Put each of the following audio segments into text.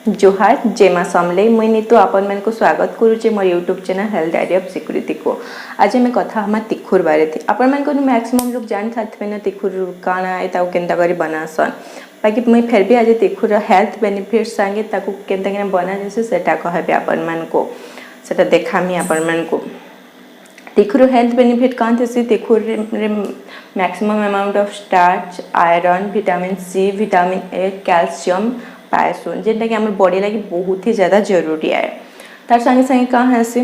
जोहार जेमा समले मुई नीतू आपण मन को स्वागत करूचे मोर YouTube channel health idea of security को। आज मैं कथा हम तिखुर बारे थी। आपण मन को मैक्सिमम लोग जान साथे न तिखुर काना ए ताऊ केनता करी बनासन, बाकी मुई फिर भी आज तिखुर हेल्थ बेनिफिट संगे ताकू केनता केना बना जैसे सेटा कहबे आपण मन को, सेटा देखामी आपण मन को। तिखुर हेल्थ बेनिफिट कान थेसी तिखुर रे maximum amount of starch, iron, vitamin C, vitamin A, calcium पाएसुन जेनटा कि आम बॉडी लगी बहुत ही ज़्यादा जरूरी है। तार संगे संगे कहाँ है से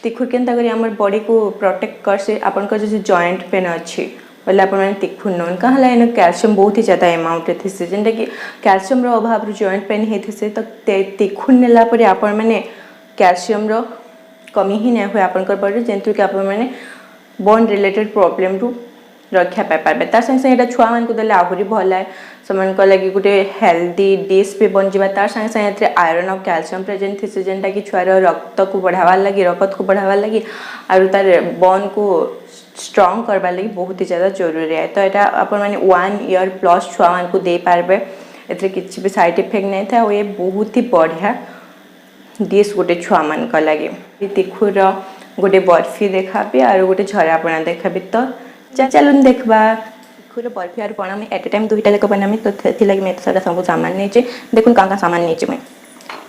तिखुर केनता करी आम बॉडी को प्रोटेक्ट कर से आपन को जैसे जॉइंट पेन अच्छी बोले आप तिखुर नौन कहाँ ला कैल्शियम बहुत ही ज़्यादा अमाउंट थे जेनटा कि कैल्शियम अभाव जॉइंट पेन होते तो तिखुर नेला परे आपण मैंने कैल्शियम कमी ही नहीं हुए आपन बॉडी जेंतु कि आपण मैंने बोन रिलेटेड प्रॉब्लम रु रक्षा पाइपर। तार संगे संगे छुआ मान को देले आहुरी भल है सेमान लगी गोटे हेल्दी डिश भी बन जावा। तार संगे संगे आयरन और कैल्शियम प्रेजेंट थी जेनटा कि छुआर रक्त को बढ़ावा लगी रगत को बढ़ावा लगी और तार बोन को स्ट्रॉन्ग करवा लगी बहुत ही ज़्यादा जरूरी है। तो यहाँ आपण मैंने 1 ईयर प्लस छुआ मान को दे पारबे एथरे किसी भी साइड इफेक्ट नहीं था और ये बहुत ही बढ़िया डिश गोटे छुआ मान लगे। तिखुर गोटे बर्फी देखाबी और गोटे झरापणा देखाबी तो चलून देखबा। तिखुर बर्फी और पणा में एट ए टाइम दुईटा जाक बनामी तो लगे मैं सारा सब सामान नहीं देखून क्या सामान नहीं मैं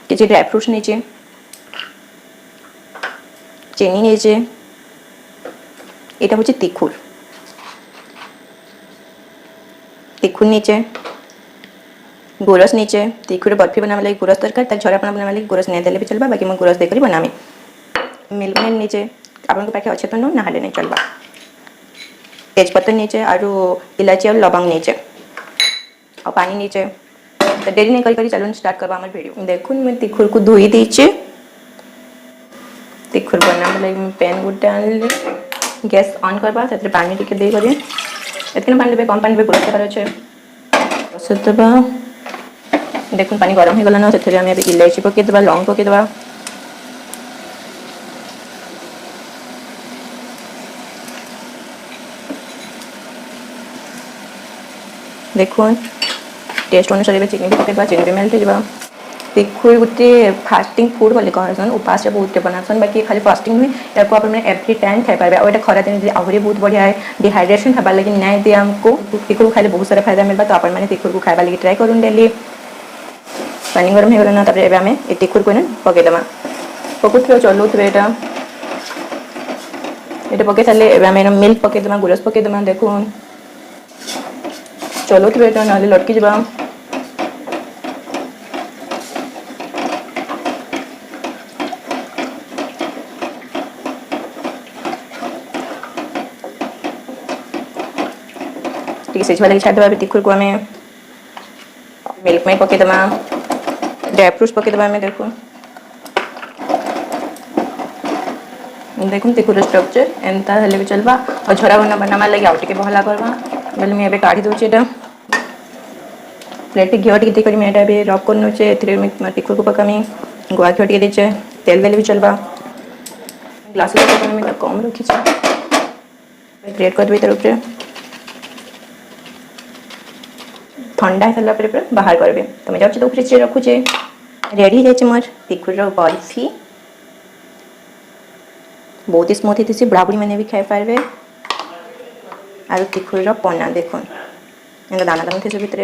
किसी ड्राई फ्रूट्स नहीं चीनी नहीं यहाँ हूँ तिखुर तिखुर नीचे गोरस नीचे तिखुर बर्फी बनाने लगे गोरस दरकार तर झरापणा बनाने लगे गोरस नहीं देले भी चलबा बाकी मैं गोरस देकर बनामी। मिल्कमेड नीचे आपन को पाखे अच्छे तो ना हाले नहीं चलबा। तेजपत्ता नीचे और इलायची और लवंग नीचे और पानी नीचे। तो देरी नहीं करी चलो स्टार्ट करवा हमारे वीडियो। देखो मैं तिखुर को धोई दीचे तिखुर बना लगे पैन गोटे आनली गैस ऑन करवा से पानी टिके दे करी एतने पानी देबे कम पानी देबे गुरस कर अच्छे से देबा। देखो पानी गरम हो गला ना से हमें अभी इलायची पके देबा लौंग पके देबा देखो टेस्ट अनुसार चीनी भी पकेबा चीनी भी मेल्ट हो। तिखुर गोटे फास्टिंग फूड बोले कहसन उपास बहुत बनासन बाकी खाली फास्टिंग नुहे या एवरी टाइम खाई पारे और खरा दिन आहरी बहुत बढ़िया है डिहाइड्रेशन हबार लगे नहीं दिए आमको तिखुर खाइले बहुत सारा फायदा मिलता। तो आपण मैंने तिखुर को खाइबा लगे ट्राई करूँ डेली। पानी गरम हो गला ना आम ये तिखुर को पकईदेमा पकुथे चलुथे यहाँ पकई सारे आम मिल्क पकईदेमा गुरस पकईदेमा देखो चलुथे यहाँ ना लटकी जा। सिझवा लगे छाड़देवा तिखुर को आम मिल्क में पकईदेमा ड्राई फ्रूट्स पकईदेवा आम देखो देखो तिखुर स्ट्रक्चर एंता हेले भी चलबा और झरा बना बनावा लगे आउ टिके बहला करवा बोले मुझे काढ़ी दूचे यहाँ प्लेट घी टी देकर मैं भी रब कर नौचे तिखुर को पकामी गुआ घी टे दीचे तेल देले भी चलबा ग्लास कम रखी ग्रेट कर तार ऊपर ठंडा है सारा पर बाहर करबे। तो मैं जाऊँ तो फ्रिज रखुचे रेडी हो जाए मोर तिखुर बर्फी बहुत ही स्मूथ थी बुढ़ाबुढ़ी मैंने भी खाई पारे और तिखुर पना देखो दाना दाना थे भितर